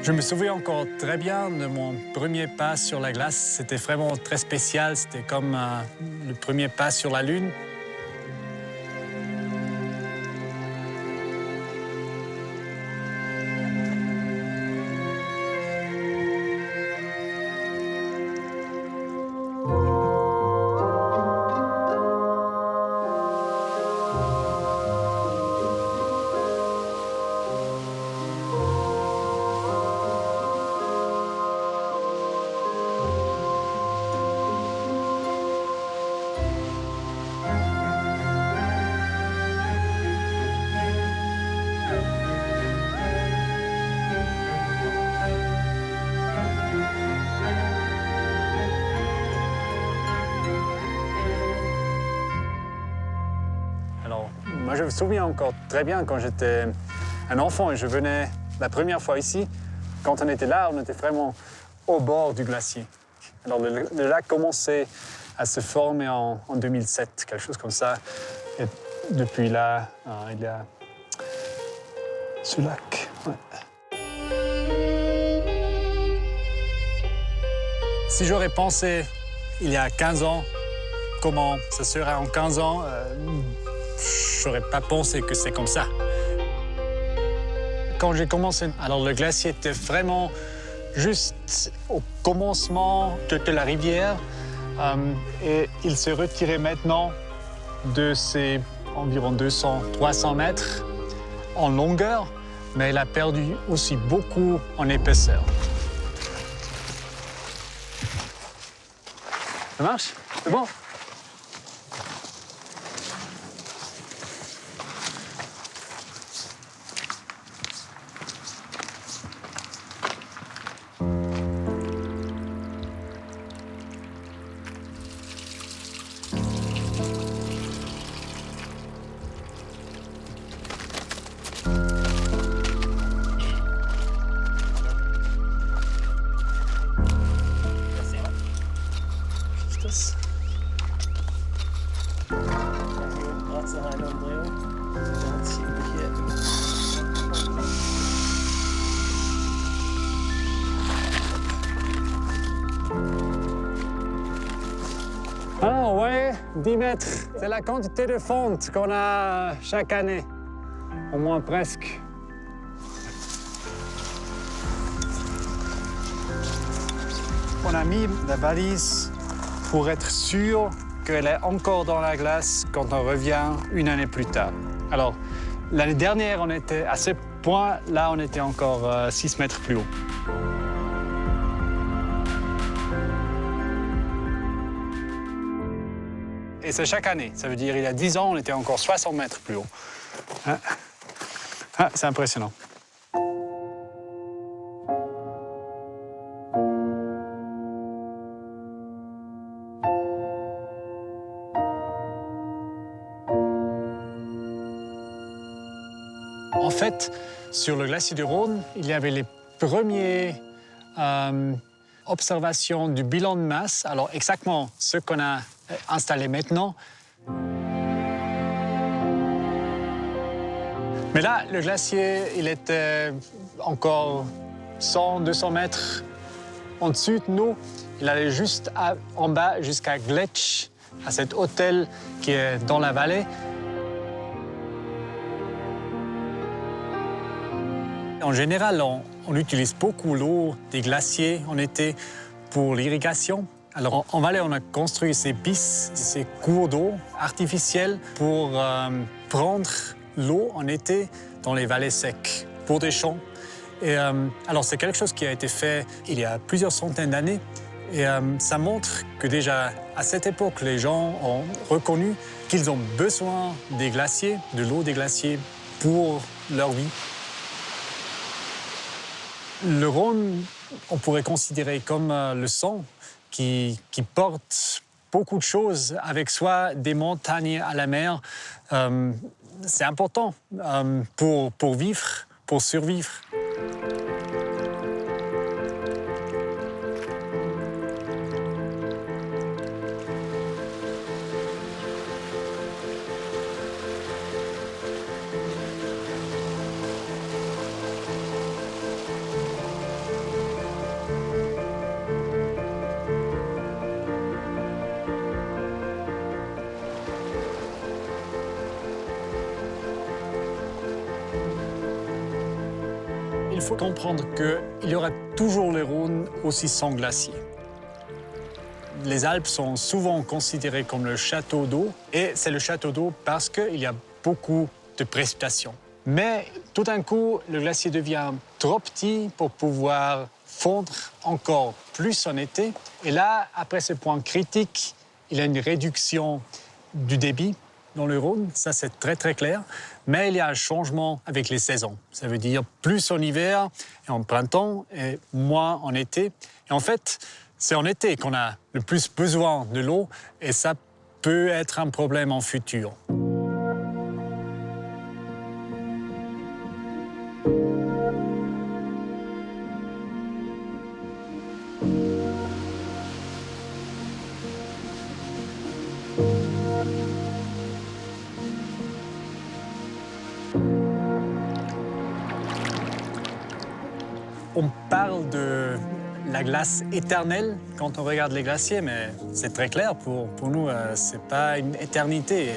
Je me souviens encore très bien de mon premier pas sur la glace. C'était vraiment très spécial. C'était comme le premier pas sur la Lune. Alors, moi, je me souviens encore très bien quand j'étais un enfant et je venais la première fois ici. Quand on était là, on était vraiment au bord du glacier. Alors, le lac commençait à se former en 2007, quelque chose comme ça. Et depuis là, il y a ce lac. Ouais. Si j'aurais pensé il y a 15 ans, comment ça serait en 15 ans, je n'aurais pas pensé que c'est comme ça. Quand j'ai commencé, alors le glacier était vraiment juste au commencement de la rivière et il se retirait maintenant de ces environ 200-300 mètres en longueur, mais il a perdu aussi beaucoup en épaisseur. Ça marche? C'est bon? Ah ouais, 10 mètres. C'est la quantité de fonte qu'on a chaque année. Au moins presque. On a mis la valise pour être sûr qu'elle est encore dans la glace quand on revient une année plus tard. Alors, l'année dernière, on était à ce point, là, on était encore 6 mètres plus haut. Et c'est chaque année. Ça veut dire il y a 10 ans, on était encore 60 mètres plus haut. C'est impressionnant. En fait, sur le glacier du Rhône, il y avait les premières observations du bilan de masse. Alors exactement ce qu'on a installé maintenant. Mais là, le glacier, il était encore 100-200 mètres en dessus de nous. Il allait juste en bas jusqu'à Gletsch, à cet hôtel qui est dans la vallée. En général, on utilise beaucoup l'eau des glaciers en été pour l'irrigation. Alors en vallée, on a construit ces pistes, ces cours d'eau artificiels pour prendre l'eau en été dans les vallées secs, pour des champs. Et alors c'est quelque chose qui a été fait il y a plusieurs centaines d'années. Et ça montre que déjà à cette époque, les gens ont reconnu qu'ils ont besoin des glaciers, de l'eau des glaciers pour leur vie. Le Rhône, on pourrait considérer comme le sang qui porte beaucoup de choses avec soi, des montagnes à la mer. C'est important pour vivre, pour survivre. il faut comprendre qu'il y aura toujours le Rhône aussi sans glacier. Les Alpes sont souvent considérées comme le château d'eau, et c'est le château d'eau parce qu'il y a beaucoup de précipitations. Mais tout d'un coup, le glacier devient trop petit pour pouvoir fondre encore plus en été. Et là, après ce point critique, il y a une réduction du débit dans le Rhône, ça c'est très très clair. Mais il y a un changement avec les saisons. Ça veut dire plus en hiver et en printemps et moins en été. Et en fait, c'est en été qu'on a le plus besoin de l'eau et ça peut être un problème en futur. On parle de la glace éternelle quand on regarde les glaciers, mais c'est très clair, pour nous, c'est pas une éternité.